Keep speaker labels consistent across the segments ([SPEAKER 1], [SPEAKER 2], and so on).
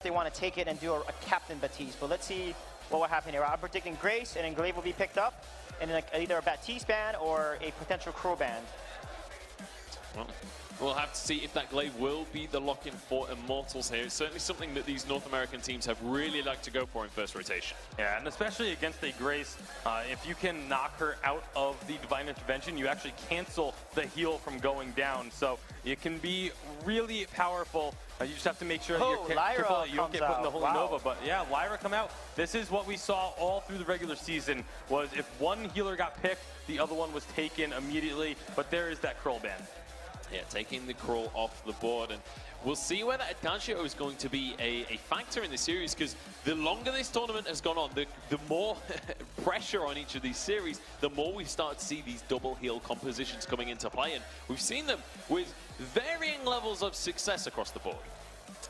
[SPEAKER 1] they want to take it and do a Captain Baptiste. But let's see what will happen here. I'm predicting Grace, and then Glaive will be picked up, and then either a Baptiste ban or a potential Crow ban.
[SPEAKER 2] Well, we'll have to see if that Glaive will be the lock-in for Immortals here. It's certainly something that these North American teams have really liked to go for in first rotation.
[SPEAKER 3] Yeah, and especially against a Grace, if you can knock her out of the Divine Intervention, you actually cancel the heal from going down. So it can be really powerful. You just have to make sure that you're careful that you don't get put in the Holy Nova. But yeah, Lyra come out. This is what we saw all through the regular season, was if one healer got picked, the other one was taken immediately. But there is that curl ban.
[SPEAKER 2] Yeah, taking the crawl off the board, and we'll see whether Adagio is going to be a factor in the series, because the longer this tournament has gone on, the more pressure on each of these series, the more we start to see these double heal compositions coming into play, and we've seen them with varying levels of success across the board.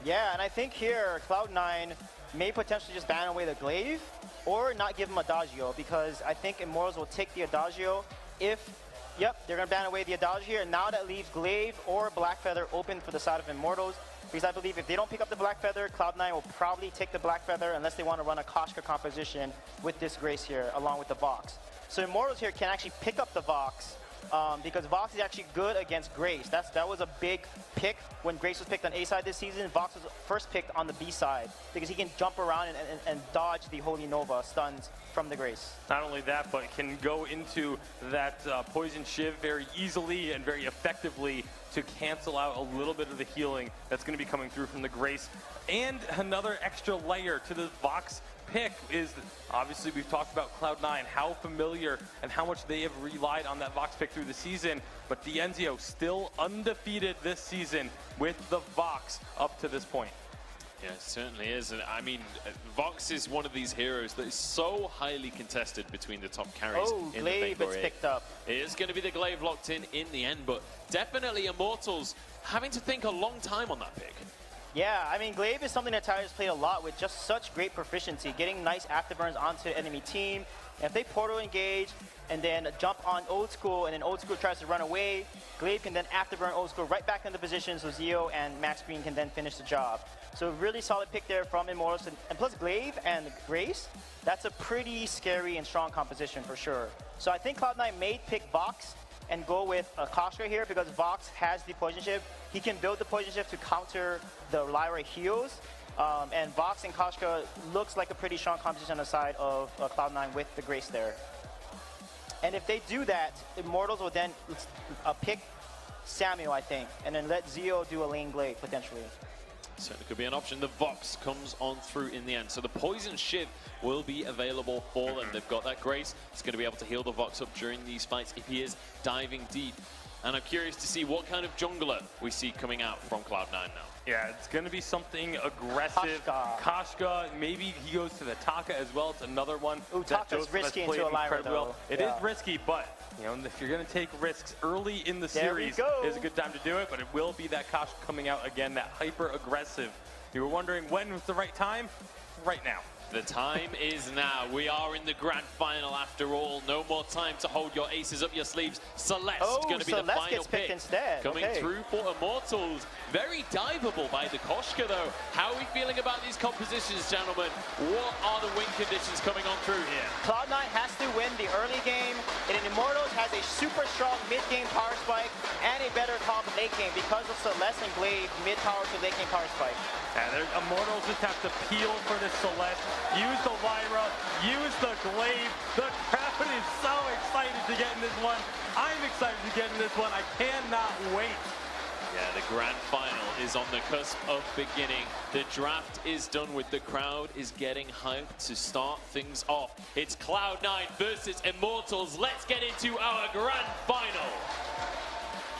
[SPEAKER 1] Yeah, and I think here Cloud9 may potentially just ban away the Glaive or not give him Adagio, because I think Immortals will take the Adagio if... Yep, they're going to ban away the Adagio here, and now that leaves Glaive or Black Feather open for the side of Immortals, because I believe if they don't pick up the Black Feather, Cloud9 will probably take the Black Feather unless they want to run a Koshka composition with this Grace here, along with the Vox. So Immortals here can actually pick up the Vox, because Vox is actually good against Grace. That was a big pick when Grace was picked on A side this season. Vox was first picked on the B side because he can jump around and dodge the Holy Nova stuns from the Grace.
[SPEAKER 3] Not only that, but can go into that Poison Shiv very easily and very effectively to cancel out a little bit of the healing that's going to be coming through from the Grace. And another extra layer to the Vox pick is, obviously we've talked about Cloud9, how familiar and how much they have relied on that Vox pick through the season, but Dienzio still undefeated this season with the Vox up to this point.
[SPEAKER 2] Yeah, it certainly is. And I mean, Vox is one of these heroes that is so highly contested between the top carries in the
[SPEAKER 1] Glaive
[SPEAKER 2] Vainglory.
[SPEAKER 1] it's picked up.
[SPEAKER 2] It is going to be the Glaive locked in the end, but definitely Immortals having to think a long time on that pick.
[SPEAKER 1] Yeah, I mean, Glaive is something that Tyler's played a lot with just such great proficiency, getting nice afterburns onto the enemy team. And if they portal engage and then jump on Old School, and then Old School tries to run away, Glaive can then afterburn Old School right back into position, so Zio and Max Green can then finish the job. So really solid pick there from Immortals. And plus Glaive and Grace, that's a pretty scary and strong composition for sure. So I think Cloud9 may pick Vox and go with a Koshka here, because Vox has the Poison Shiv. He can build the Poison Shiv to counter the Lyra heals. And Vox and Koshka looks like a pretty strong composition on the side of Cloud9 with the Grace there. And if they do that, Immortals will then pick Samuel, I think, and then let Zio do a lane Glaive potentially.
[SPEAKER 2] Certainly could be an option. The Vox comes on through in the end. So the Poison Shiv will be available for them. They've got that Grace. It's going to be able to heal the Vox up during these fights if he is diving deep. And I'm curious to see what kind of jungler we see coming out from Cloud9 now.
[SPEAKER 3] Yeah, it's going to be something aggressive. Koshka, maybe he goes to the Taka as well. It's another one.
[SPEAKER 1] Ooh, Taka's risky into a Lyra, though.
[SPEAKER 3] It is risky, but you know, if you're going to take risks early in the series, is a good time to do it. But it will be that Koshka coming out again, that hyper aggressive. You were wondering when was the right time? Right now.
[SPEAKER 2] The time is now. We are in the grand final after all. No more time to hold your aces up your sleeves. Celeste going to be the final pick.
[SPEAKER 1] Instead.
[SPEAKER 2] Coming through for Immortals. Very diveable by the Koshka though. How are we feeling about these compositions, gentlemen? What are the win conditions coming on through here?
[SPEAKER 1] Cloud9 has to win the early game, and Immortals has a super strong mid-game power spike and a better comp late game because of Celeste and Glaive mid-power to late game power spike.
[SPEAKER 3] Yeah, Immortals just have to peel for this Celeste, use the Lyra, use the Glaive. The crowd is so excited to get in this one. I'm excited to get in this one. I cannot wait.
[SPEAKER 2] Yeah, the grand final is on the cusp of beginning. The draft is done with the crowd is getting hyped to start things off. It's Cloud9 versus Immortals. Let's get into our grand final.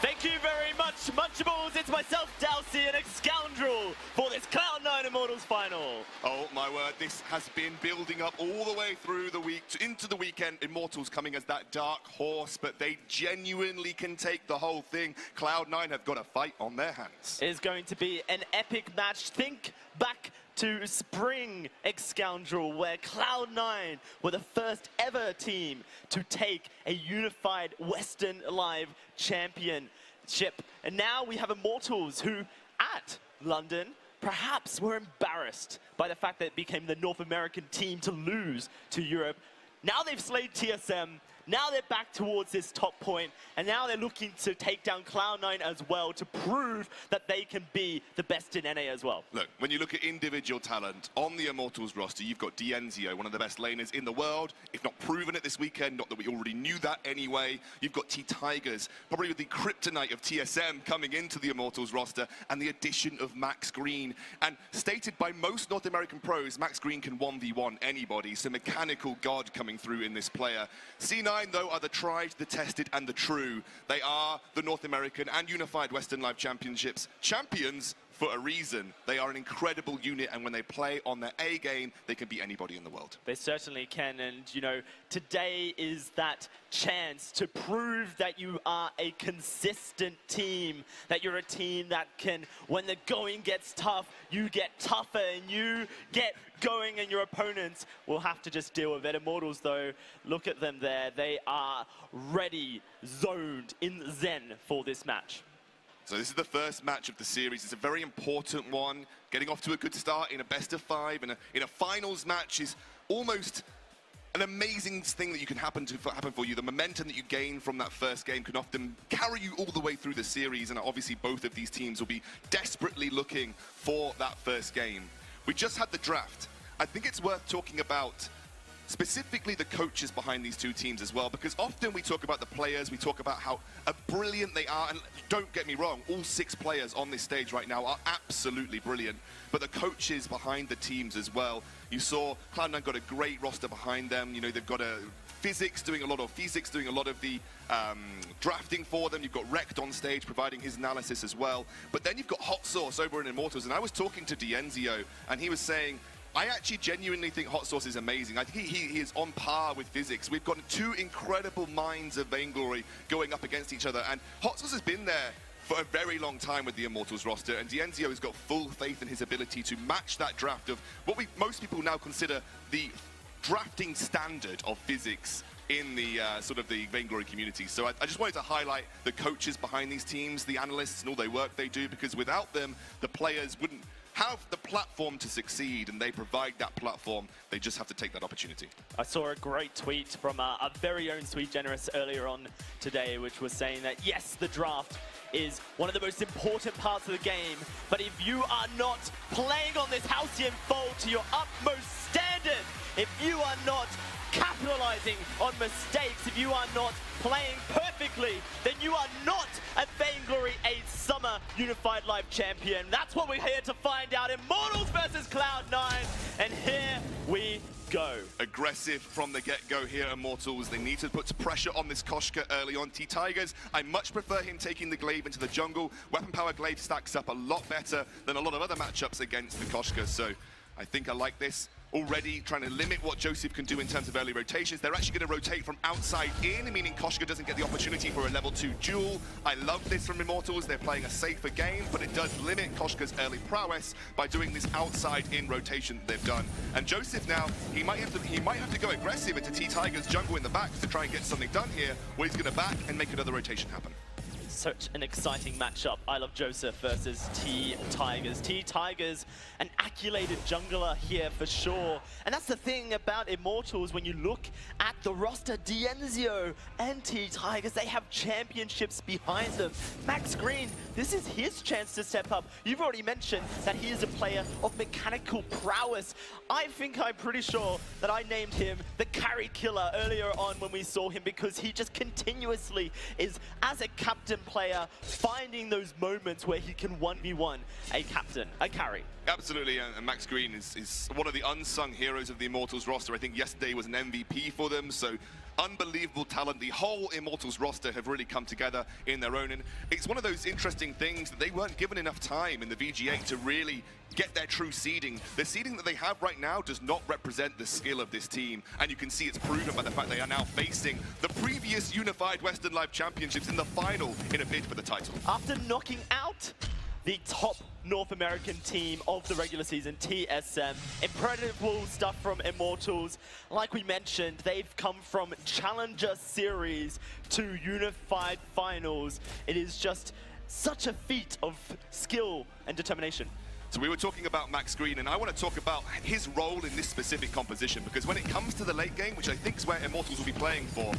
[SPEAKER 4] Thank you very much, Munchables. It's myself, Dowsey, and Scoundrel for this Cloud9 Immortals final.
[SPEAKER 5] Oh my word, this has been building up all the way through the week, into the weekend. Immortals coming as that dark horse, but they genuinely can take the whole thing. Cloud9 have got a fight on their hands.
[SPEAKER 4] It is going to be an epic match. Think back to spring, Scoundrel, where Cloud9 were the first ever team to take a unified Western Live championship. And now we have Immortals who, at London, perhaps were embarrassed by the fact that it became the North American team to lose to Europe. Now they've slayed TSM. Now they're back towards this top point, and now they're looking to take down Cloud9 as well to prove that they can be the best in NA as well.
[SPEAKER 5] Look, when you look at individual talent on the Immortals roster, you've got Dienzio, one of the best laners in the world, if not proven it this weekend, not that we already knew that anyway. You've got T-Tigers, probably with the kryptonite of TSM coming into the Immortals roster, and the addition of Max Green. And stated by most North American pros, Max Green can 1v1 anybody, so mechanical god coming through in this player. C9, though, are the tried, the tested, and the true. They are the North American and Unified Western Live Championships champions for a reason. They are an incredible unit, and when they play on their A game, they can beat anybody in the world.
[SPEAKER 4] They certainly can, and you know, today is that chance to prove that you are a consistent team, that you're a team that can, when the going gets tough, you get tougher and you get going, and your opponents will have to just deal with it. Immortals, though, look at them there. They are ready, zoned in Zen for this match.
[SPEAKER 5] So this is the first match of the series. It's a very important one. Getting off to a good start in a best of 5 and in a finals match is almost an amazing thing that you can happen for you. The momentum that you gain from that first game can often carry you all the way through the series, and obviously both of these teams will be desperately looking for that first game. We just had the draft. I think it's worth talking about specifically the coaches behind these two teams as well, because often we talk about the players, we talk about how brilliant they are, and don't get me wrong, all 6 players on this stage right now are absolutely brilliant, but the coaches behind the teams as well. You saw Cloud9 got a great roster behind them. You know, they've got Physics doing a lot of the drafting for them. You've got Rekt on stage providing his analysis as well, but then you've got Hot Sauce over in Immortals, and I was talking to Dienzio, and he was saying, I actually genuinely think Hot Sauce is amazing. I think he is on par with Physics. We've got 2 incredible minds of Vainglory going up against each other, and Hot Sauce has been there for a very long time with the Immortals roster, and Dienzio has got full faith in his ability to match that draft of what most people now consider the drafting standard of Physics in the sort of the Vainglory community. So I just wanted to highlight the coaches behind these teams, the analysts and all the work they do, because without them, the players wouldn't have the platform to succeed, and they provide that platform. They just have to take that opportunity.
[SPEAKER 4] I saw a great tweet from our very own Sweet Generous earlier on today, which was saying that yes, the draft is one of the most important parts of the game, but if you are not playing on this Halcyon Fold to your utmost standard, if you are not capitalizing on mistakes, if you are not playing perfectly, then you are not a Vainglory 8 Summer Unified Live Champion. That's what we're here to find out. Immortals versus Cloud9, and here we go.
[SPEAKER 5] Aggressive from the get-go here, Immortals. They need to put pressure on this Koshka early on. T-Tigers, I much prefer him taking the Glaive into the jungle. Weapon Power Glaive stacks up a lot better than a lot of other matchups against the Koshka, so I think I like this. Already trying to limit what Joseph can do in terms of early rotations. They're actually going to rotate from outside in, meaning Koshka doesn't get the opportunity for a level 2 duel. I love this from Immortals. They're playing a safer game, but it does limit Koshka's early prowess by doing this outside in rotation that they've done. And Joseph now, he might have to go aggressive into T-Tigers jungle in the back to try and get something done here, where he's going to back and make another rotation happen.
[SPEAKER 4] Such an exciting matchup. I love Joseph versus T-Tigers. T-Tigers, an accolated jungler here for sure. And that's the thing about Immortals, when you look at the roster, Dienzio and T-Tigers, they have championships behind them. Max Green, this is his chance to step up. You've already mentioned that he is a player of mechanical prowess. I think I'm pretty sure that I named him the carry killer earlier on when we saw him, because he just continuously is, as a captain player, finding those moments where he can 1v1 a captain, a carry.
[SPEAKER 5] Absolutely, and Max Green is one of the unsung heroes of the Immortals roster. I think yesterday was an MVP for them, so unbelievable talent. The whole Immortals roster have really come together in their own, and it's one of those interesting things that they weren't given enough time in the VG8 to really get their true seeding. The seeding that they have right now does not represent the skill of this team, and you can see it's proven by the fact they are now facing the previous Unified Western Live Championships in the final in a bid for the title.
[SPEAKER 4] After knocking out the top North American team of the regular season, TSM. Incredible stuff from Immortals. Like we mentioned, they've come from Challenger Series to Unified Finals. It is just such a feat of skill and determination.
[SPEAKER 5] So we were talking about Max Green, and I want to talk about his role in this specific composition, because when it comes to the late game, which I think is where Immortals will be playing for,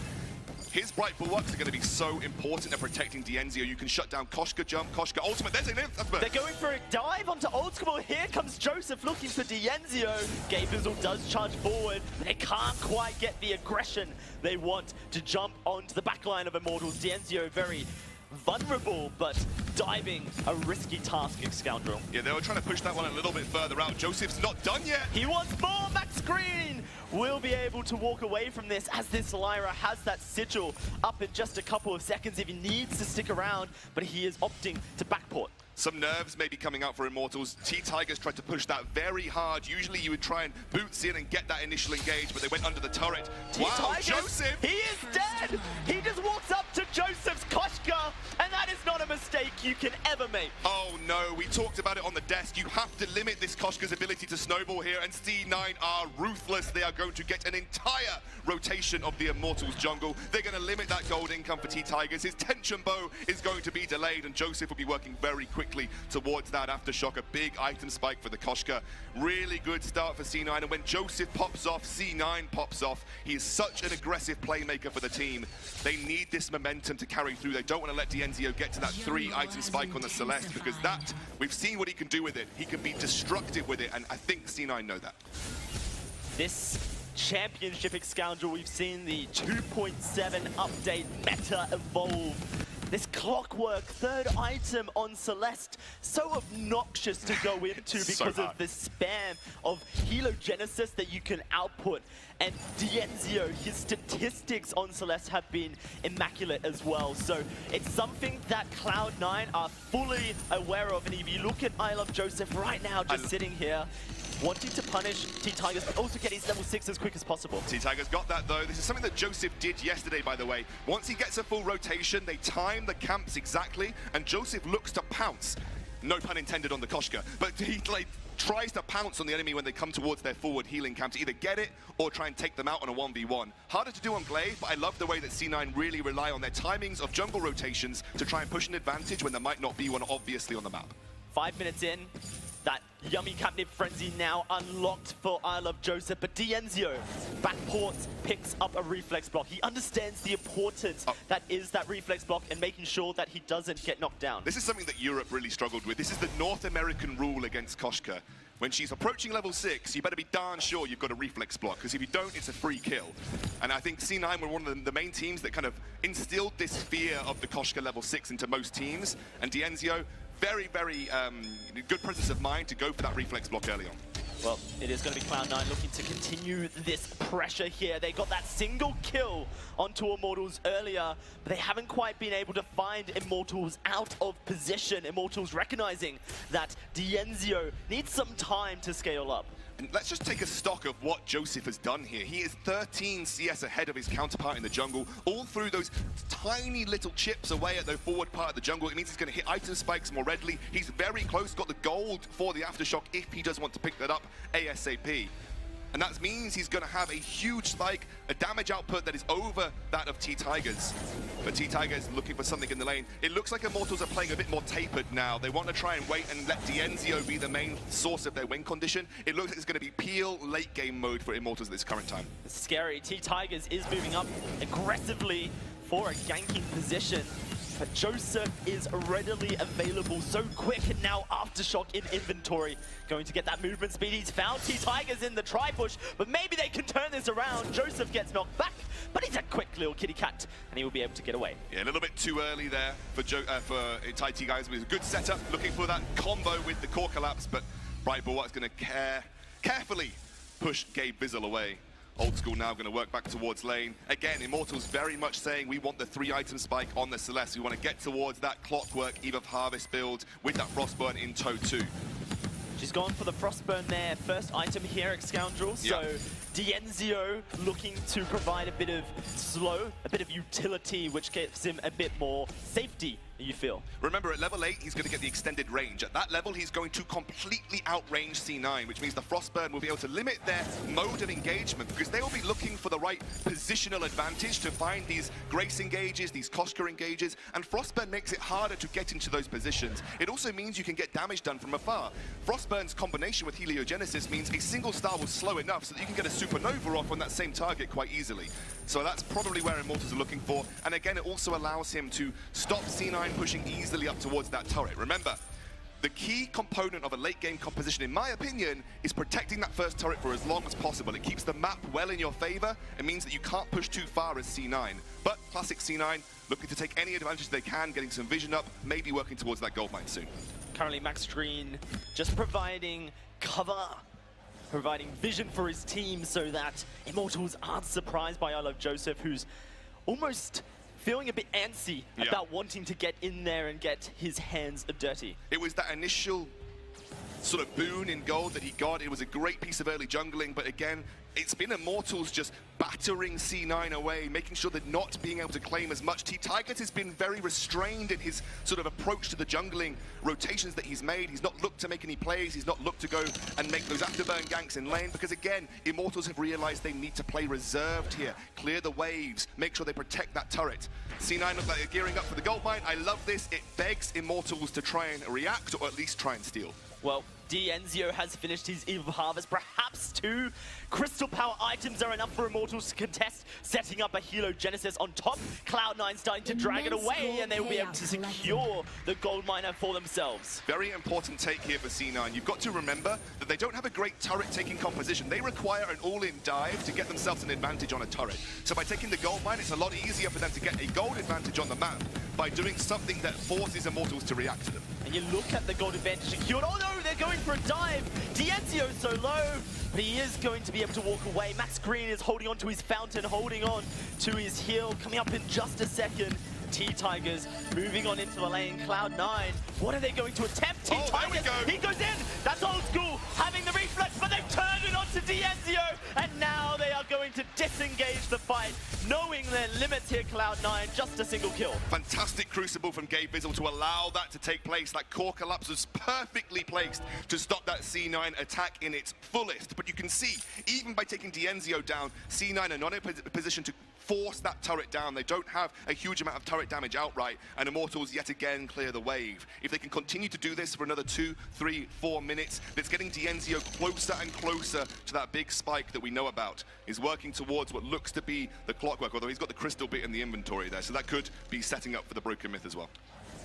[SPEAKER 5] his bright bulwarks are going to be so important at protecting Dienzio. You can shut down Koshka jump, Koshka ultimate. There's an infamous.
[SPEAKER 4] They're going for a dive onto Old School. Here comes Joseph looking for Dienzio. Gabe Bizzle does charge forward. They can't quite get the aggression they want to jump onto the backline of Immortals. Dienzio very vulnerable, but diving a risky task, Scoundrel.
[SPEAKER 5] Yeah, they were trying to push that one a little bit further out. Joseph's not done yet.
[SPEAKER 4] He wants more. Max Green will be able to walk away from this, as this Lyra has that sigil up in just a couple of seconds if he needs to stick around, but he is opting to backport.
[SPEAKER 5] Some nerves may be coming out for Immortals. T-Tigers tried to push that very hard. Usually you would try and boots in and get that initial engage, but they went under the turret. Wow, Joseph!
[SPEAKER 4] He is dead! He just walks up to Joseph's Koshka, and that is not a mistake you can ever make.
[SPEAKER 5] Oh no, we talked about it on the desk. You have to limit this Koshka's ability to snowball here, and C9 are ruthless. They are going to get an entire rotation of the Immortals jungle. They're going to limit that gold income for T-Tigers. His tension bow is going to be delayed, and Joseph will be working very quickly towards that aftershock. A big item spike for the Koshka. Really good start for C9, and when Joseph pops off, C9 pops off. He is such an aggressive playmaker for the team. They need this momentum to carry through. They don't want to let Dienzio get to that 3-item spike on the Celeste, because that, we've seen what he can do with it. He can be destructive with it, and I think C9 know that.
[SPEAKER 4] This championship Scoundrel, we've seen the 2.7 update meta evolve. This clockwork third item on Celeste, so obnoxious to go into because of the spam of helogenesis that you can output. And Dienzio, his statistics on Celeste have been immaculate as well. So it's something that Cloud9 are fully aware of. And if you look at I Love Joseph right now, just sitting here, wanting to punish T-Tigers, but also get his level 6 as quick as possible.
[SPEAKER 5] T-Tigers got that though. This is something that Joseph did yesterday, by the way. Once he gets a full rotation, they time the camps exactly, and Joseph looks to pounce. No pun intended on the Koshka, but he tries to pounce on the enemy when they come towards their forward healing camp to either get it or try and take them out on a 1v1. Harder to do on Glaive, but I love the way that C9 really rely on their timings of jungle rotations to try and push an advantage when there might not be one obviously on the map.
[SPEAKER 4] 5 minutes in, that yummy catnip frenzy now unlocked for I Love Joseph, but Dienzio backports, picks up a reflex block. He understands the importance that is that reflex block and making sure that he doesn't get knocked down.
[SPEAKER 5] This is something that Europe really struggled with. This is the North American rule against Koshka. When she's approaching level 6, you better be darn sure you've got a reflex block, because if you don't, it's a free kill. And I think C9 were one of the main teams that kind of instilled this fear of the Koshka level 6 into most teams, and Dienzio, very, very good presence of mind to go for that reflex block early on.
[SPEAKER 4] Well, it is going to be Cloud9 looking to continue this pressure here. They got that single kill onto Immortals earlier, but they haven't quite been able to find Immortals out of position. Immortals recognizing that Dienzio needs some time to scale up.
[SPEAKER 5] And let's just take a stock of what Joseph has done here. He is 13 CS ahead of his counterpart in the jungle, all through those tiny little chips away at the forward part of the jungle. It means he's going to hit item spikes more readily. He's very close, got the gold for the aftershock if he does want to pick that up ASAP. And that means he's going to have a huge spike, a damage output that is over that of T-Tigers. But T-Tigers looking for something in the lane. It looks like Immortals are playing a bit more tapered now. They want to try and wait and let Dienzio be the main source of their win condition. It looks like it's going to be peel late game mode for Immortals at this current time.
[SPEAKER 4] It's scary. T-Tigers is moving up aggressively for a ganking position. But Joseph is readily available, so quick, and now Aftershock in inventory. Going to get that movement speed. He's found T-Tigers in the tri-bush, but maybe they can turn this around. Joseph gets knocked back, but he's a quick little kitty cat, and he will be able to get away.
[SPEAKER 5] Yeah, a little bit too early there for T-Tigers. It was a good setup, looking for that combo with the core collapse, but Bright Bulwark's going to carefully push Gabe Bizzle away. Old School now going to work back towards lane. Again, Immortals very much saying we want the 3-item spike on the Celeste. We want to get towards that Clockwork Eve of Harvest build with that Frostburn in tow too.
[SPEAKER 4] She's gone for the Frostburn there. First item here at Scoundrel. So Dienzio looking to provide a bit of slow, a bit of utility, which gives him a bit more safety you feel?
[SPEAKER 5] Remember, at level 8, he's going to get the extended range. At that level, he's going to completely outrange C9, which means the Frostburn will be able to limit their mode of engagement because they will be looking for the right positional advantage to find these Grace engages, these Koshka engages, and Frostburn makes it harder to get into those positions. It also means you can get damage done from afar. Frostburn's combination with Heliogenesis means a single star will slow enough so that you can get a supernova off on that same target quite easily. So that's probably where Immortals are looking for. And again, it also allows him to stop C9 pushing easily up towards that turret. Remember, the key component of a late game composition, in my opinion, is protecting that first turret for as long as possible. It keeps the map well in your favor. It means that you can't push too far as C9. But classic C9, looking to take any advantage they can, getting some vision up, maybe working towards that gold mine soon.
[SPEAKER 4] Currently, Max Green just providing cover, providing vision for his team so that Immortals aren't surprised by I Love Joseph, who's almost feeling a bit antsy about wanting to get in there and get his hands dirty.
[SPEAKER 5] It was that initial sort of boon in gold that he got. It was a great piece of early jungling, but again, it's been Immortals just battering C9 away, making sure they're not being able to claim as much. T-Tigers has been very restrained in his sort of approach to the jungling rotations that he's made. He's not looked to make any plays. He's not looked to go and make those afterburn ganks in lane because, again, Immortals have realized they need to play reserved here, clear the waves, make sure they protect that turret. C9 look like they're gearing up for the gold mine. I love this. It begs Immortals to try and react or at least try and steal.
[SPEAKER 4] Well, D'Enzio has finished his Eve of Harvest. Perhaps 2 crystal power items are enough for Immortals to contest, setting up a Heliogenesis on top. Cloud9 starting to drag it away, and they will be able to secure the gold miner for themselves.
[SPEAKER 5] Very important take here for C9. You've got to remember that they don't have a great turret-taking composition. They require an all-in dive to get themselves an advantage on a turret. So by taking the gold mine, it's a lot easier for them to get a gold advantage on the map by doing something that forces Immortals to react to them.
[SPEAKER 4] And you look at the gold advantage secured. Oh no, they're going for a dive. D'Enzio so low, but he is going to be able to walk away. Max Green is holding on to his fountain, holding on to his heal. Coming up in just a second. T-Tigers moving on into the lane. Cloud9, what are they going to attempt? T-Tigers, he goes in. That's old school, having the reflex, but they've turned it onto D'Enzio, and now they are going to disengage the fight, knowing their limits here, Cloud9, just a single kill.
[SPEAKER 5] Fantastic crucible from Gabe Bizzle to allow that to take place. That core collapse was perfectly placed to stop that C9 attack in its fullest. But you can see, even by taking D'Enzio down, C9 are not in a position to force that turret down. They don't have a huge amount of turret damage outright, and Immortals yet again clear the wave. If they can continue to do this for another 2, 3, 4 minutes, that's getting D'Enzio closer and closer to that big spike that we know about. Is working towards what looks to be the clockwork, although he's got the crystal bit in the inventory there, so that could be setting up for the Broken Myth as well.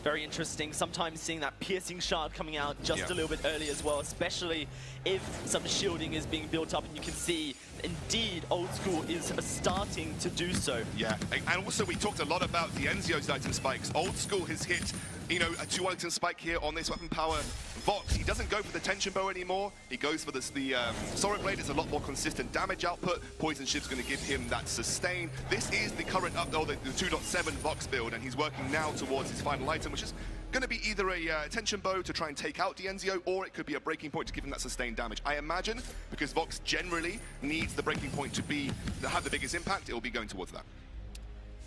[SPEAKER 4] Very interesting. Sometimes seeing that piercing shard coming out just a little bit early as well, especially if some shielding is being built up, and you can see indeed Old School is starting to do so.
[SPEAKER 5] Yeah, and also we talked a lot about D'Enzio's item spikes. Old School has hit, you know, a 2 item spike here on this weapon power Vox. He doesn't go for the tension bow anymore. He goes for the Sorrow Blade. It's a lot more consistent damage output. Poison Shiv's going to give him that sustain. This is the current the 2.7 Vox build, and he's working now towards his final item, which is going to be either a tension bow to try and take out D'Enzio, or it could be a breaking point to give him that sustained damage. I imagine, because Vox generally needs the breaking point to have the biggest impact, it will be going towards that.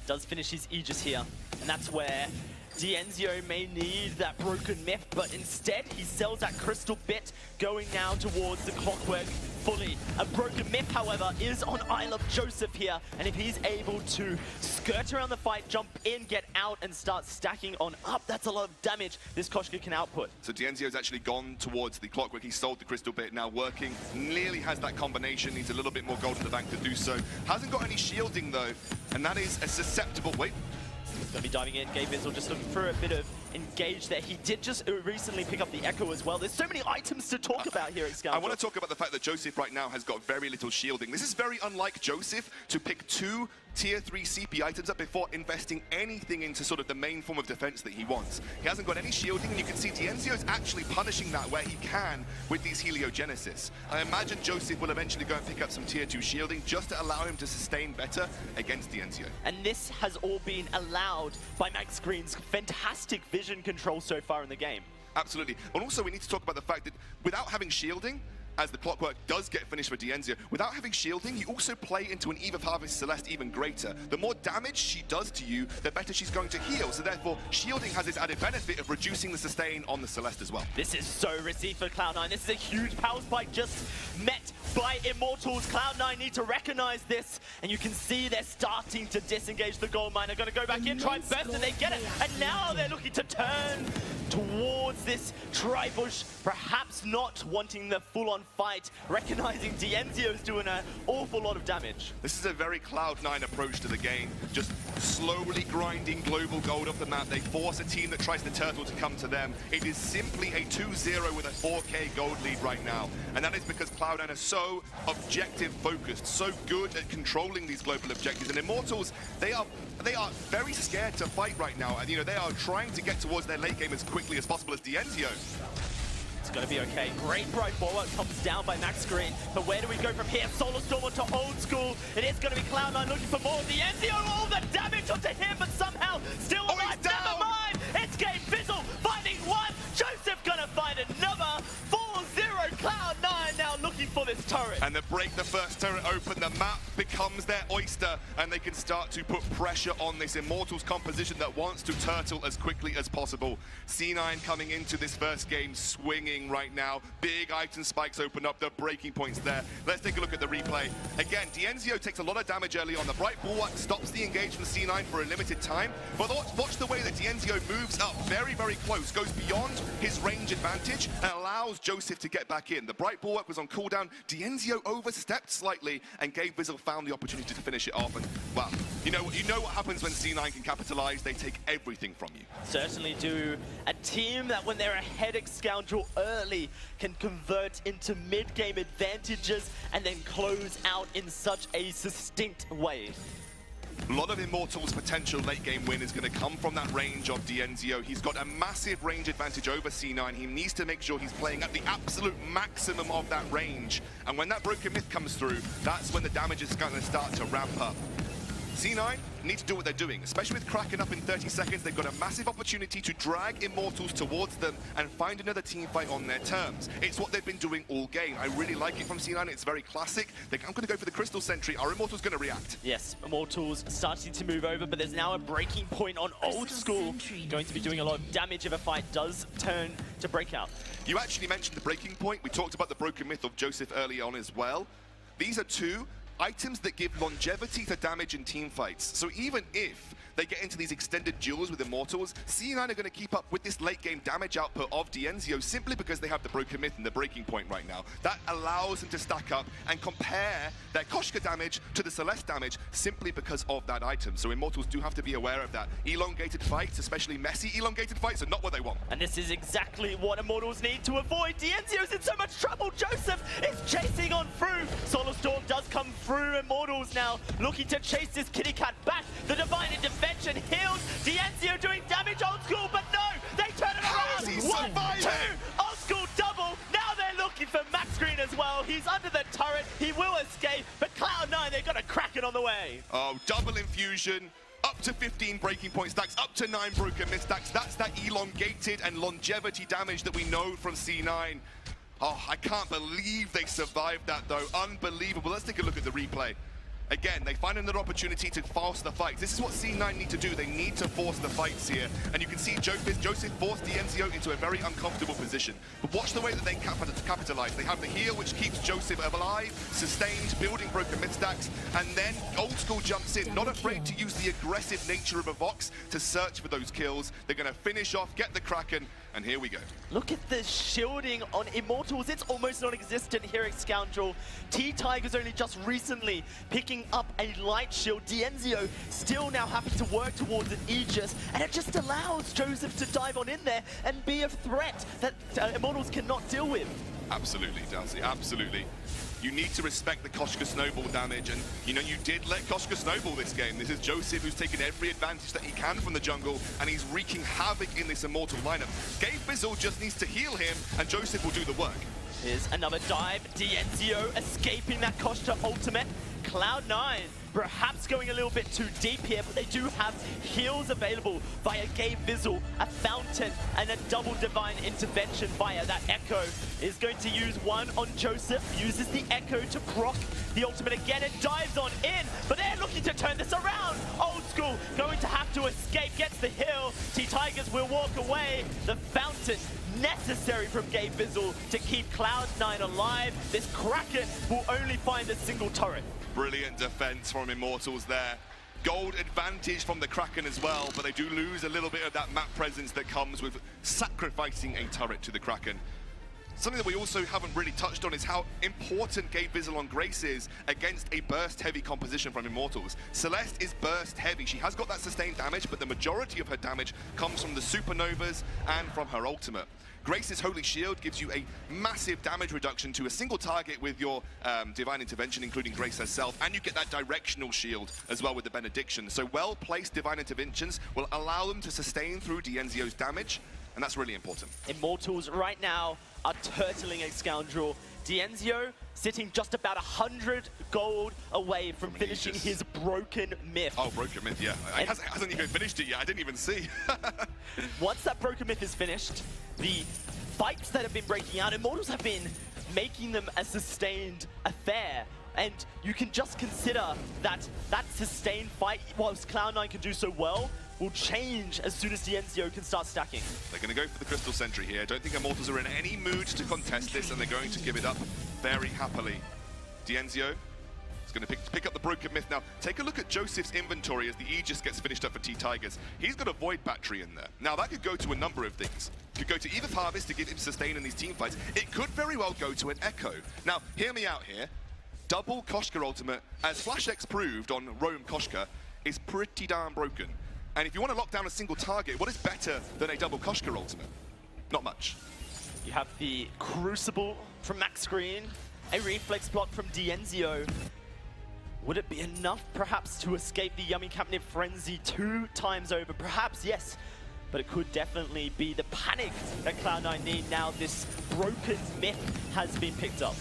[SPEAKER 4] Does finish his Aegis here, and that's where D'Enzio may need that Broken Myth, but instead he sells that crystal bit, going now towards the clockwork fully. A Broken Myth, however, is on I Love Joseph here, and if he's able to skirt around the fight, jump in, get out, and start stacking on up, that's a lot of damage this Koshka can output.
[SPEAKER 5] So D'Enzio's actually gone towards the clockwork. He sold the crystal bit, now working. Nearly has that combination, needs a little bit more gold in the bank to do so. Hasn't got any shielding though, and that is a susceptible... Wait.
[SPEAKER 4] Gonna be diving in. Gabe Bizzle just looking for a bit of engage there. He did just recently pick up the Echo as well. There's so many items to talk about here at Scoundrel.
[SPEAKER 5] I want to talk about the fact that Joseph right now has got very little shielding. This is very unlike Joseph to pick 2 tier 3 CP items up before investing anything into sort of the main form of defense that he wants. He hasn't got any shielding, and you can see D'Enzio's actually punishing that where he can with these Heliogenesis. I imagine Joseph will eventually go and pick up some tier 2 shielding just to allow him to sustain better against D'Enzio.
[SPEAKER 4] And this has all been allowed by Max Green's fantastic vision control so far in the game.
[SPEAKER 5] Absolutely. And also we need to talk about the fact that without having shielding, as the clockwork does get finished for Dienzio, without having shielding, you also play into an Eve of Harvest Celeste even greater. The more damage she does to you, the better she's going to heal. So therefore, shielding has this added benefit of reducing the sustain on the Celeste as well.
[SPEAKER 4] This is so risky for Cloud9. This is a huge power spike just met by Immortals. Cloud9 need to recognize this, and you can see they're starting to disengage the gold mine. They're going to go back in, try and burst, and they get it. And now they're looking to turn towards this Tribush, perhaps not wanting the full-on fight, recognizing Dienzio's doing an awful lot of damage.
[SPEAKER 5] This is a very Cloud9 approach to the game, just slowly grinding global gold off the map. They force a team that tries to turtle to come to them. It is simply a 2-0 with a 4K gold lead right now, and that is because Cloud9 are so objective-focused, so good at controlling these global objectives. And Immortals, they are very scared to fight right now, and they are trying to get towards their late game as quickly as possible as Dienzio.
[SPEAKER 4] It's going to be okay. Great bright bulwark comes down by Max Green, but where do we go from here? Solar Storm onto Old School. It is going to be Cloud9 looking for more. Dienzio, all the damage onto him, but somehow still alive. Never mind. It's Game Fizzle finding one. Joseph going to find another. 4-0 Cloud9 now looking for this turret.
[SPEAKER 5] And they break the first turret open, the map becomes their oyster, and they can start to put pressure on this Immortals composition that wants to turtle as quickly as possible. C9 coming into this first game swinging right now. Big item spikes open up, the breaking points there. Let's take a look at the replay. Again, Dienzio takes a lot of damage early on. The bright bulwark stops the engage from C9 for a limited time, but watch the way that Dienzio moves up very, very close, goes beyond his range advantage, and allows Joseph to get back in. The bright bulwark was on cooldown. Dienzio overstepped slightly, and Gabe Vizzle found the opportunity to finish it off. And, well, you know what happens when C9 can capitalize. They take everything from you.
[SPEAKER 4] Certainly do. A team that when they're ahead of Scoundrel early can convert into mid-game advantages and then close out in such a succinct way.
[SPEAKER 5] A lot of Immortals' potential late-game win is going to come from that range of Dienzio. He's got a massive range advantage over C9. He needs to make sure he's playing at the absolute maximum of that range. And when that Broken Myth comes through, that's when the damage is going to start to ramp up. C9 need to do what they're doing, especially with Kraken up in 30 seconds. They've got a massive opportunity to drag Immortals towards them and find another team fight on their terms. It's what they've been doing all game. I really like it from C9. It's very classic. I'm going to go for the Crystal Sentry. Are Immortals going to react?
[SPEAKER 4] Yes, Immortals starting to move over, but there's now a breaking point on Old School. Going to be doing a lot of damage if a fight does turn to breakout.
[SPEAKER 5] You actually mentioned the breaking point. We talked about the Broken Myth of Joseph early on as well. These are two items that give longevity to damage in team fights. So even if they get into these extended duels with Immortals, C9 are going to keep up with this late game damage output of Dienzio simply because they have the Broken Myth and the breaking point right now. That allows them to stack up and compare their Koshka damage to the Celeste damage simply because of that item. So Immortals do have to be aware of that. Elongated fights, especially messy elongated fights, are not what they want.
[SPEAKER 4] And this is exactly what Immortals need to avoid. Dienzio's in so much trouble. Joseph is chasing on through. Solar Storm does come through. Immortals now looking to chase this kitty cat back. The Divine Intervention heals. Dienzio doing damage. Old School, but no, they turn it
[SPEAKER 5] How
[SPEAKER 4] around.
[SPEAKER 5] is he
[SPEAKER 4] 1,
[SPEAKER 5] surviving?
[SPEAKER 4] 2, Old School double. Now they're looking for Max Green as well. He's under the turret. He will escape, but Cloud9, they've got a Kraken on the way.
[SPEAKER 5] Oh, double infusion. Up to 15 breaking point stacks, up to 9 broken mid stacks. That's that elongated and longevity damage that we know from C9. Oh, I can't believe they survived that, though. Unbelievable. Let's take a look at the replay. Again, they find another opportunity to force the fights. This is what C9 need to do. They need to force the fights here. And you can see Joseph forced Dienzio into a very uncomfortable position. But watch the way that they capitalize. They have the heal, which keeps Joseph alive, sustained, building broken mid stacks. And then Old School jumps in, not afraid to use the aggressive nature of a Vox to search for those kills. They're going to finish off, get the Kraken, and here we go.
[SPEAKER 4] Look at the shielding on Immortals. It's almost non-existent here at Scoundrel. T-Tiger's only just recently picking up a light shield. Dienzio still now having to work towards an Aegis, and it just allows Joseph to dive on in there and be a threat that Immortals cannot deal with.
[SPEAKER 5] Absolutely, Darcy, absolutely. You need to respect the Koshka snowball damage, and you did let Koshka snowball this game. This is Joseph who's taken every advantage that he can from the jungle, and he's wreaking havoc in this Immortal lineup. Gabe Vizzle just needs to heal him, and Joseph will do the work.
[SPEAKER 4] Here's another dive. Dienzio escaping that Koshka ultimate. Cloud9 perhaps going a little bit too deep here, but they do have heals available via Gabe Vizzle, a Fountain, and a double Divine Intervention via that Echo. Is going to use one on Joseph, uses the Echo to proc the ultimate again and dives on in, but they're looking to turn this around. Old School going to have to escape, gets the hill. T-Tigers will walk away. The Fountain necessary from Gabe Vizzle to keep Cloud9 alive. This Kraken will only find a single turret.
[SPEAKER 5] Brilliant defense from Immortals there. Gold advantage from the Kraken as well, but they do lose a little bit of that map presence that comes with sacrificing a turret to the Kraken. Something that we also haven't really touched on is how important Gabe Vizzle on Grace is against a burst-heavy composition from Immortals. Celeste is burst-heavy. She has got that sustained damage, but the majority of her damage comes from the Supernovas and from her ultimate. Grace's Holy Shield gives you a massive damage reduction to a single target with your Divine Intervention, including Grace herself, and you get that directional shield as well with the Benediction. So well-placed Divine Interventions will allow them to sustain through Dienzio's damage, and that's really important.
[SPEAKER 4] Immortals right now are turtling a Scoundrel. Dienzio sitting just about 100 gold away from finishing his Broken Myth.
[SPEAKER 5] Oh, Broken Myth, yeah. He hasn't even finished it yet. I didn't even see.
[SPEAKER 4] Once that Broken Myth is finished, the fights that have been breaking out, Immortals have been making them a sustained affair. And you can just consider that that sustained fight, whilst Cloud9 can do so well, will change as soon as Dienzio can start stacking.
[SPEAKER 5] They're going to go for the Crystal Sentry here. I don't think Immortals are in any mood to contest this, and they're going to give it up very happily. Dienzio is going to pick up the Broken Myth now. Take a look at Joseph's inventory as the Aegis gets finished up for T-Tigers. He's got a Void Battery in there. Now, that could go to a number of things. It could go to either Harvest to give him sustain in these team fights. It could very well go to an Echo. Now, hear me out here. Double Koshka ultimate, as FlashX proved on Rome Koshka, is pretty darn broken. And if you want to lock down a single target, what is better than a double Koshka ultimate? Not much.
[SPEAKER 4] You have the Crucible from Max Green, a Reflex block from Dienzio. Would it be enough, perhaps, to escape the Yummy Captain Frenzy 2 times over? Perhaps, yes. But it could definitely be the panic that Cloud9 need now this Broken Myth has been picked up.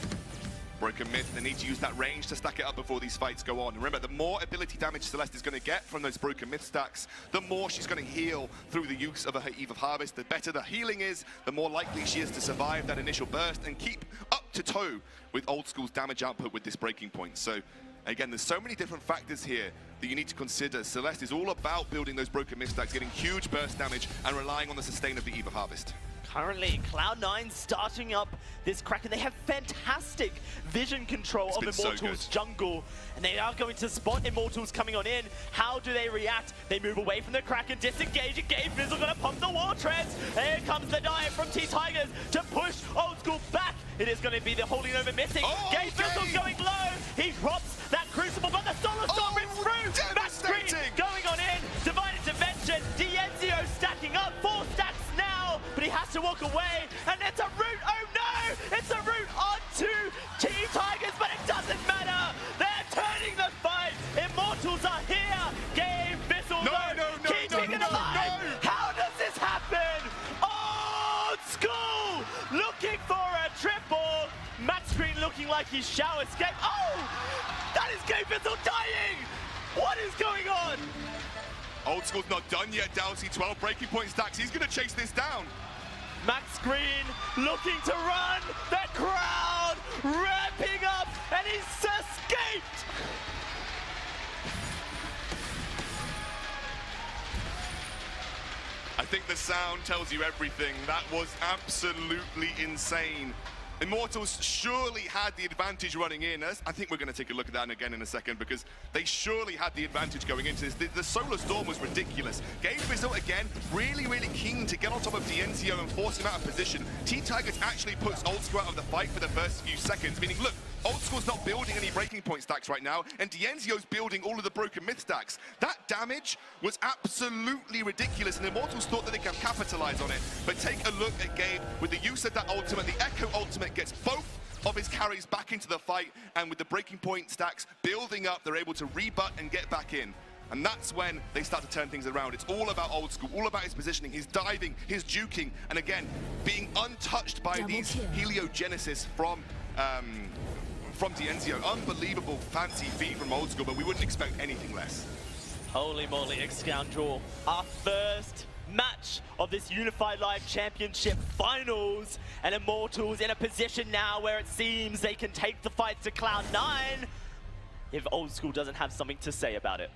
[SPEAKER 5] Broken Myth, they need to use that range to stack it up before these fights go on. Remember, the more ability damage Celeste is going to get from those Broken Myth stacks, the more she's going to heal through the use of her Eve of Harvest. The better the healing is, the more likely she is to survive that initial burst and keep up to toe with Old School's damage output with this breaking point. So, again, there's so many different factors here that you need to consider. Celeste is all about building those Broken Myth stacks, getting huge burst damage, and relying on the sustain of the Eve of Harvest.
[SPEAKER 4] Currently, Cloud9 starting up this Kraken. They have fantastic vision control of Immortals' jungle, and they are going to spot Immortals coming on in. How do they react? They move away from the Kraken, disengage, and Gabe Vizzle gonna pump the wall treads. Here comes the dive from T-Tigers to push Old School back. It is going to be the Holy Nova missing. Gabe Vizzle's going low. He drops that Crucible, but the Solar Storm rips through. Max Green going on in. Divine Intervention. Dienzio stacking up. 4 stacks now, but he has to walk away, and it's a route. Oh no! It's a route onto T-Tigers, but it doesn't matter. They're turning the fight. Immortals are here. Gabe Vizzle keeping it alive. How does this happen? Old School looking for a triple. Max Green looking like he shall escape. Oh! That is Gabe Vizzle dying! What is going on?
[SPEAKER 5] Old School's not done yet, Dowsey. 12 breaking point stacks. He's going to chase this down.
[SPEAKER 4] Max Green looking to run. The crowd ramping up, and he's escaped.
[SPEAKER 5] I think the sound tells you everything. That was absolutely insane. Immortals surely had the advantage running in. I think we're going to take a look at that again in a second, because they surely had the advantage going into this. The Solar Storm was ridiculous. Gabe Vizzle, again, really keen to get on top of Dienzio and force him out of position. T-Tigers actually puts Old School out of the fight for the first few seconds, meaning, look, Old School's not building any breaking point stacks right now, and Dienzio's building all of the Broken Myth stacks. That damage was absolutely ridiculous, and Immortals thought that they can capitalize on it. But take a look at Gabe with the use of that ultimate. The Echo ultimate gets both of his carries back into the fight, and with the breaking point stacks building up, they're able to rebut and get back in. And that's when they start to turn things around. It's all about Old School, all about his positioning, his diving, his juking, and again, being untouched by these heliogenesis from from Dienzio. Unbelievable fancy feat from Old School, but we wouldn't expect anything less.
[SPEAKER 4] Holy moly, X-Scoundrel. Our first match of this Unified Live Championship Finals, and Immortals in a position now where it seems they can take the fight to Cloud9 if Old School doesn't have something to say about it.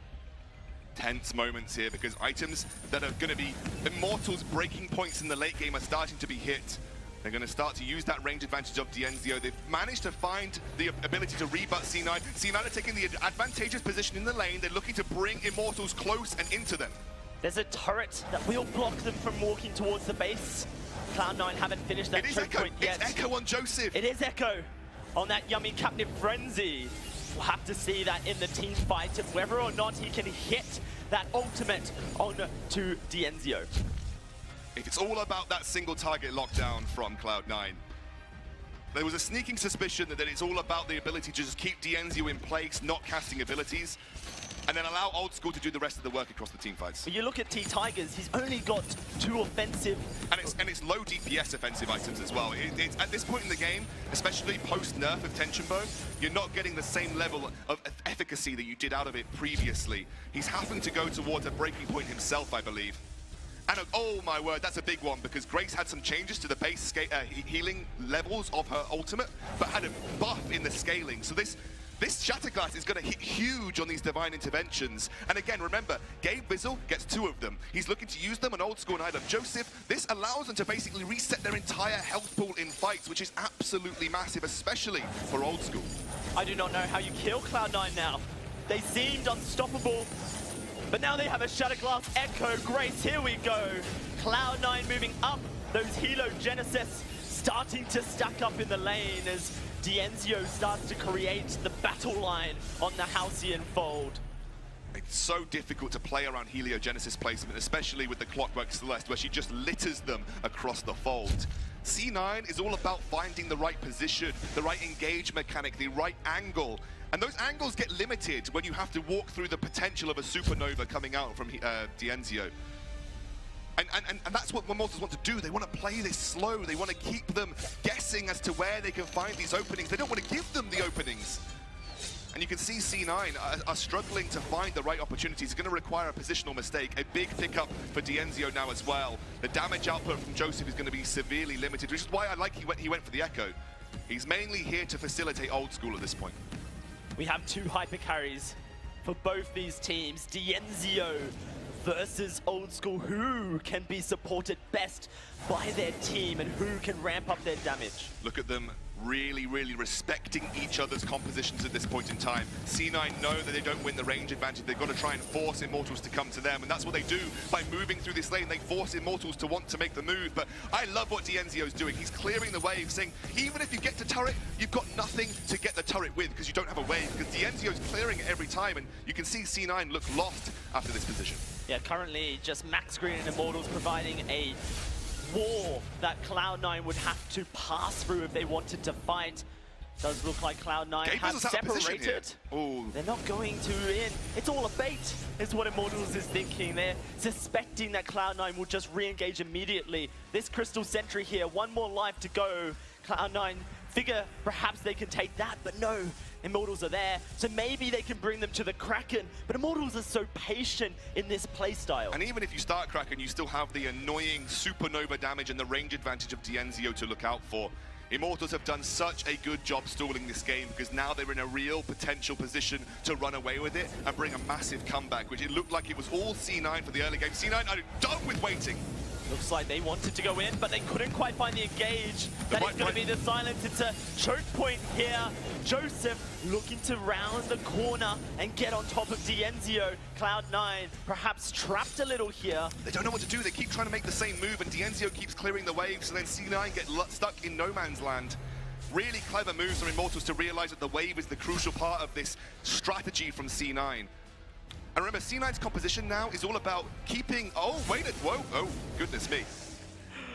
[SPEAKER 5] Tense moments here because items that are going to be Immortals breaking points in the late game are starting to be hit. They're going to start to use that range advantage of Dienzio. They've managed to find the ability to rebut C9. C9 are taking the advantageous position in the lane. They're looking to bring Immortals close and into them.
[SPEAKER 4] There's a turret that will block them from walking towards the base. Cloud9 haven't finished that choke point yet.
[SPEAKER 5] It's Echo on Joseph.
[SPEAKER 4] It is Echo on that yummy captive frenzy. We'll have to see that in the team fight and whether or not he can hit that ultimate on to Dienzio.
[SPEAKER 5] If it's all about that single target lockdown from Cloud9, there was a sneaking suspicion that it's all about the ability to just keep Dienzio in place, not casting abilities, and then allow Old School to do the rest of the work across the team fights.
[SPEAKER 4] But you look at T-Tigers, he's only got 2 offensive.
[SPEAKER 5] And it's low DPS offensive items as well. It's at this point in the game, especially post-nerf of Tension Bow, you're not getting the same level of efficacy that you did out of it previously. He's having to go towards a breaking point himself, I believe. And oh my word, that's a big one because Grace had some changes to the base healing levels of her ultimate, but had a buff in the scaling. So this Shatterglass is going to hit huge on these divine interventions. And again, remember, Gabe Bizzle gets 2 of them. He's looking to use them on Old School and either Joseph. This allows them to basically reset their entire health pool in fights, which is absolutely massive, especially for Old School.
[SPEAKER 4] I do not know how you kill Cloud9 now. They seemed unstoppable, but now they have a Shatterglass Echo. Grace, here we go. Cloud9 moving up. Those Helo Genesis starting to stack up in the lane as Dienzio starts to create the battle line on the Halcyon Fold.
[SPEAKER 5] It's so difficult to play around Heliogenesis placement, especially with the Clockwork Celeste, where she just litters them across the fold. C9 is all about finding the right position, the right engage mechanic, the right angle. And those angles get limited when you have to walk through the potential of a supernova coming out from Dienzio. And that's what Immortals want to do. They want to play this slow. They want to keep them guessing as to where they can find these openings. They don't want to give them the openings. And you can see C9 are struggling to find the right opportunities. It's going to require a positional mistake. A big pickup for Dienzio now as well. The damage output from Joseph is going to be severely limited, which is why I like he went for the Echo. He's mainly here to facilitate Old School at this point.
[SPEAKER 4] We have 2 hyper carries for both these teams. Dienzio versus Old School. Who can be supported best by their team and who can ramp up their damage?
[SPEAKER 5] Look at them really, really respecting each other's compositions at this point in time. C9 know that they don't win the range advantage. They've got to try and force Immortals to come to them, and that's what they do by moving through this lane. They force Immortals to want to make the move, but I love what Dienzio's doing. He's clearing the wave, saying, even if you get to turret, you've got nothing to get the turret with because you don't have a wave, because Dienzio's clearing it every time, and you can see C9 look lost after this position.
[SPEAKER 4] Yeah, currently just Max Green and Immortals providing a wall that Cloud9 would have to pass through if they wanted to fight. Does look like Cloud9 have separated. They're not going to in. It's all a bait, is what Immortals is thinking. They're suspecting that Cloud9 will just re-engage immediately. This Crystal Sentry here, 1 more life to go. Cloud9 figure perhaps they can take that, but no. Immortals are there, so maybe they can bring them to the Kraken, but Immortals are so patient in this playstyle.
[SPEAKER 5] And even if you start Kraken, you still have the annoying supernova damage and the range advantage of Dienzio to look out for. Immortals have done such a good job stalling this game because now they're in a real potential position to run away with it and bring a massive comeback, which it looked like it was all C9 for the early game. C9 are done with waiting.
[SPEAKER 4] Looks like they wanted to go in, but they couldn't quite find the engage. That is going to be the silence. It's a choke point here. Joseph looking to round the corner and get on top of Dienzio. Cloud9 perhaps trapped a little here.
[SPEAKER 5] They don't know what to do. They keep trying to make the same move, and Dienzio keeps clearing the waves, so then C9 get stuck in no man's land. Really clever moves from Immortals to realize that the wave is the crucial part of this strategy from C9. And remember, C9's composition now is all about keeping... Oh, goodness me.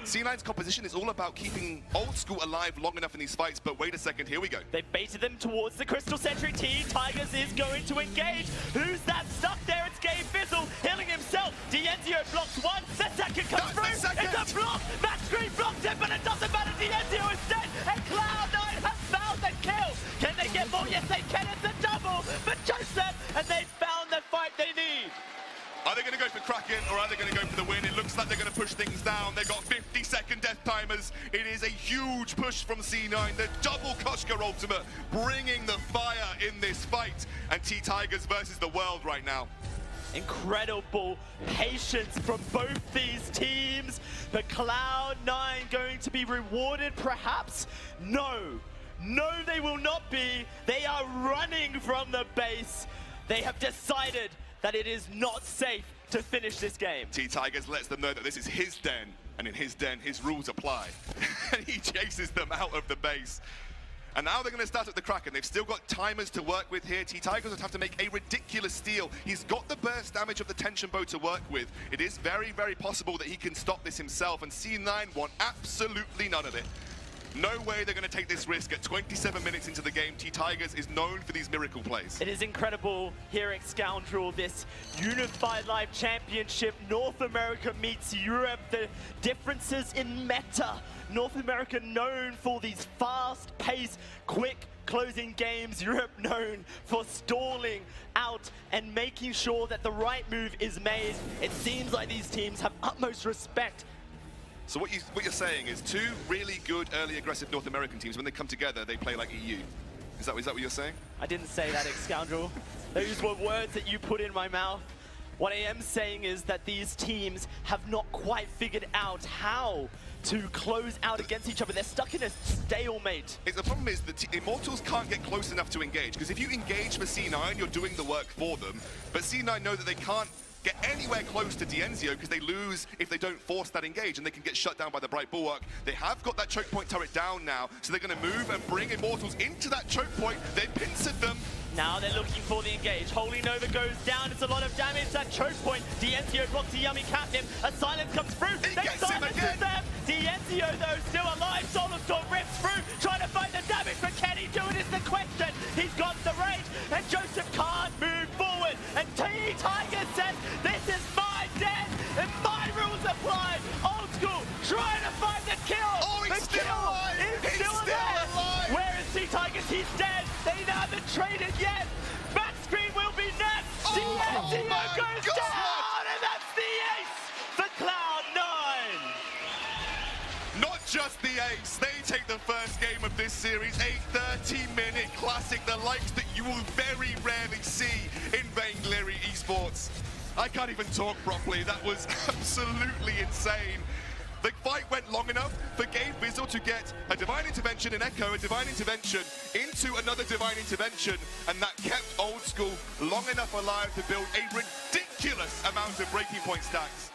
[SPEAKER 5] C9's composition is all about keeping Old School alive long enough in these fights, but wait a second, here we go.
[SPEAKER 4] They've baited them towards the Crystal Sentry. T-Tigers is going to engage. Who's that stuck there? It's Gabe Bizzle healing himself. Dienzio blocks 1. The second comes through. It's a block. Max Green blocks it, but it doesn't matter. Dienzio is dead, and Cloud9 has found the kill. Can they get yes they can, it's a double for Joseph, and they found the fight they need.
[SPEAKER 5] Are they going to go for Kraken or are they going to go for the win? It looks like they're going to push things down. They've got 50-second death timers. It is a huge push from C9. The double Koshka ultimate bringing the fire in this fight. And T-Tigers versus the world right now.
[SPEAKER 4] Incredible patience from both these teams. The Cloud9 going to be rewarded perhaps? No. No, they will not be. They are running from the base. They have decided that it is not safe to finish this game.
[SPEAKER 5] T-Tigers lets them know that this is his den, and in his den, his rules apply. And he chases them out of the base. And now they're going to start at the Kraken. They've still got timers to work with here. T-Tigers would have to make a ridiculous steal. He's got the burst damage of the tension bow to work with. It is very, very possible that he can stop this himself, and C9 want absolutely none of it. No way they're going to take this risk at 27 minutes into the game. T-Tigers is known for these miracle plays.
[SPEAKER 4] It is incredible here at Scoundrel, this Unified Live Championship. North America meets Europe. The differences in meta. North America known for these fast-paced, quick closing games. Europe known for stalling out and making sure that the right move is made. It seems like these teams have utmost respect.
[SPEAKER 5] So what you're saying is two really good early aggressive North American teams, when they come together, they play like EU. Is that what you're saying?
[SPEAKER 4] I didn't say that, Scoundrel. Those were words that you put in my mouth. What I am saying is that these teams have not quite figured out how to close out against each other. They're stuck in a stalemate.
[SPEAKER 5] The problem is that Immortals can't get close enough to engage, because if you engage for C9, you're doing the work for them. But C9 know that they can't get anywhere close to Dienzio because they lose if they don't force that engage, and they can get shut down by the Bright Bulwark. They have got that choke point turret down now, so they're going to move and bring Immortals into that choke point. They pincered them.
[SPEAKER 4] Now they're looking for the engage. Holy Nova goes down. It's a lot of damage. That choke point. Dienzio blocks a yummy captain. A silence comes through.
[SPEAKER 5] He gets him again.
[SPEAKER 4] Them. Dienzio, though, still alive. Solar Storm rips through, trying to find the damage. But can he do it is the question. He's got the rage, and Joseph can't move forward. And T-Tiger says, this is my den, and my rules apply. Old school, trying to find the kill.
[SPEAKER 5] Oh, he's still alive. He's still alive.
[SPEAKER 4] Where is T-Tigers? He's dead. They haven't traded yet. Back screen will be next. Dienzio goes down, and that's the ace for Cloud9.
[SPEAKER 5] Not just the ace, they take the first game of this series, a 30-minute classic, the likes that you will very rarely see in Vainglory esports. I can't even talk properly, that was absolutely insane. The fight went long enough for Gabe Bizzle to get a Divine Intervention, an Echo, a Divine Intervention, into another Divine Intervention, and that kept Old School long enough alive to build a ridiculous amount of breaking point stacks.